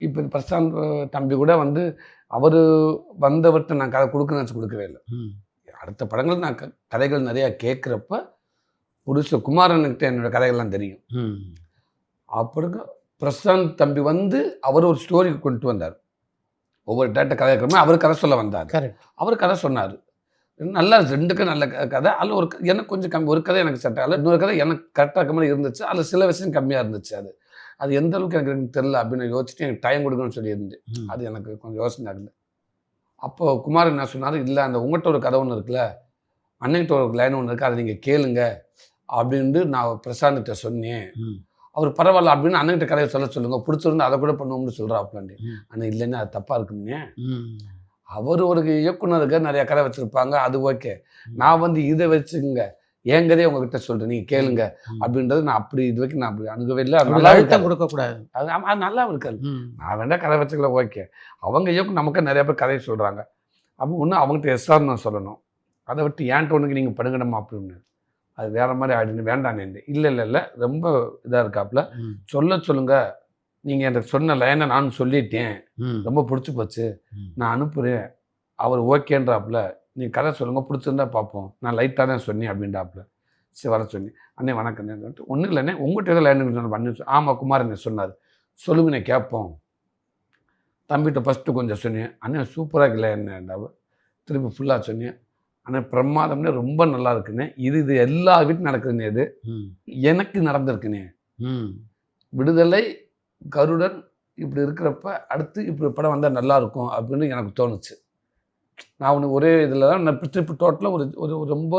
இப்போ பிரசாந்த் தம்பி கூட வந்து அவர் வந்தவர்கிட்ட நான் கதை கொடுக்கணும்னு கொடுக்கவே இல்லை. அடுத்த படங்கள் நான் கதைகள் நிறையா கேட்குறப்ப புதுசு குமாரனுக்கிட்ட என்னோடய கதைகள்லாம் தெரியும். அப்படி பிரசாந்த் தம்பி வந்து அவர் ஒரு ஸ்டோரி கொண்டு வந்தார். ஒவ்வொரு டேட்ட கதை இருக்கிறோமே அவர் கதை சொல்ல வந்தார். அவர் கதை சொன்னார். நல்லா 2க்கும் நல்ல கதை. அதில் ஒரு எனக்கு கொஞ்சம் கம்மி, ஒரு கதை எனக்கு செட் ஆகலை, இன்னொரு கதை எனக்கு கரெக்டாக இருக்க மாதிரி இருந்துச்சு. அதில் சில விஷயம் கம்மியாக இருந்துச்சு. அது எந்த அளவுக்கு எனக்கு தெரியல அப்படின்னு யோசிச்சுட்டு எனக்கு டைம் கொடுக்கணும்னு சொல்லியிருந்தேன். அது எனக்கு கொஞ்சம் யோசனை ஆகுது. அப்போது குமார் என்ன சொன்னார், இல்லை அந்த உங்கள்கிட்ட ஒரு கதை ஒன்று இருக்குல்ல, அண்ணன்கிட்ட ஒரு லைன் ஒன்று இருக்குது, அதை நீங்கள் கேளுங்க அப்படின்ட்டு நான் பிரசாந்த்கிட்ட சொன்னேன். அவர் பரவாயில்ல அப்படின்னு அண்ணன்கிட்ட கதையை சொல்லுங்கள், பிடிச்சிருந்து அதை கூட பண்ணுவோம்னு சொல்கிறாப்லாண்டி. ஆனால் இல்லைன்னா அது தப்பாக இருக்குன்னே. அவர் ஒரு இயக்குனருக்கு நிறைய கதை வச்சுருப்பாங்க, அது ஓகே. நான் வந்து இதை வச்சுங்க என் கதையை உங்ககிட்ட சொல்கிறேன், நீங்கள் கேளுங்க அப்படின்றது நான் அப்படி இது வரைக்கும் நான் அப்படி அணுகவே இல்லை. அது நல்லா அழுத்தம் கொடுக்கக்கூடாது. அது நல்லா இருக்காது. நான் வேண்டாம் கதை வச்சுக்கல, ஓகே. அவங்க இயக்குனர் நமக்கு நிறைய பேர் கதையை சொல்கிறாங்க. அப்போ ஒன்று அவங்ககிட்ட எஸ்ஆர் நான் சொல்லணும், அதை விட்டு ஏன்ட்டு ஒன்றுக்கு நீங்கள் படுங்கணுமா அப்படின்னு. அது வேறு மாதிரி ஆகிடுன்னு வேண்டான்னு. இல்லை ரொம்ப இதாக இருக்காப்புல, சொல்லுங்க, நீங்கள் எனக்கு சொன்ன லைனை நான் சொல்லிட்டேன், ரொம்ப பிடிச்சி போச்சு, நான் அனுப்புகிறேன், அவர் ஓகேன்றாப்புல, நீங்கள் கதை சொல்லுங்கள், பிடிச்சிருந்தா பார்ப்போம், நான் லைட்டாக தான் சொன்னேன் அப்படின்றாப்புல. சரி வர சொன்னேன். அண்ணே வணக்கம் சொல்லிட்டு, ஒன்றும் இல்லைண்ணே உங்கள்கிட்ட எதாவது லைன் பண்ணி ஆமாம் குமார் என்ன சொன்னார், சொல்லுங்கண்ணே கேட்போம். தம்பிகிட்ட ஃபஸ்ட்டு கொஞ்சம் சொன்னேன், அண்ணே சூப்பராக இல்லை என்ன, திருப்பி ஃபுல்லாக சொன்னேன், ஆனால் பிரமாதம்னே ரொம்ப நல்லா இருக்குண்ணே, இது எல்லா வீட்டும் நடக்குதுண்ணே, இது எனக்கு நடந்திருக்குண்ணே. விடுதலை, கருடன் இப்படி இருக்கிறப்ப அடுத்து இப்படி படம் வந்தால் நல்லாயிருக்கும் அப்படின்னு எனக்கு தோணுச்சு. நான் ஒன்று ஒரே இதில் தான் நான் திருப்பி டோட்டலாக ஒரு ரொம்ப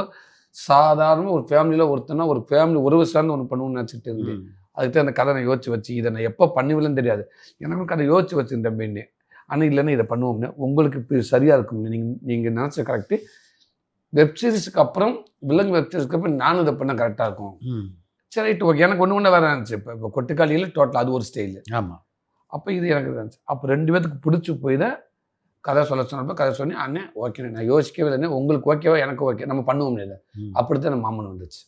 சாதாரணமாக ஒரு ஃபேமிலியில் ஒருத்தனா ஒரு ஃபேமிலி ஒரு வருஷம் ஒன்று பண்ணுவோம்னு நினச்சிட்டு இருந்தேன். அதுக்கிட்ட அந்த கதை நான் யோசிச்சு வச்சு இதை நான் எப்போ பண்ணுவேன்னு தெரியாது, எனக்கு கதை யோசிச்சு வச்சுருந்தேன் தம்பின்னு. ஆனால் இல்லைன்னா இதை பண்ணுவோம்னு உங்களுக்கு இப்போ சரியாக இருக்கும்னு நீங்கள் நினச்ச கரெக்டு. வெப்சீரிஸுக்கு அப்புறம் விலங்கு வெப்சீரிஸ்க்கு அப்புறம் நானும் இதை பண்ண கரெக்டாக இருக்கும். சரி ரைட்டு ஓகே. எனக்கு ஒன்று வேறு இருந்துச்சு. இப்போ கொட்டுக்காளியில் டோட்டல் அது ஒரு ஸ்டைலு. ஆமாம். அப்போ இது எனக்கு இருந்துச்சு. அப்போ 2 பேத்துக்கு பிடிச்சி போய் தான் கதை சொல்ல சொன்னப்போ கதை சொன்னேன். அண்ணே ஓகே, நான் யோசிக்கவே இல்லைண்ணே, உங்களுக்கு ஓகேவா எனக்கு ஓகே, நம்ம பண்ணுவோம் இல்லை, அப்படித்தான் நம்ம மாமன் வந்துச்சு.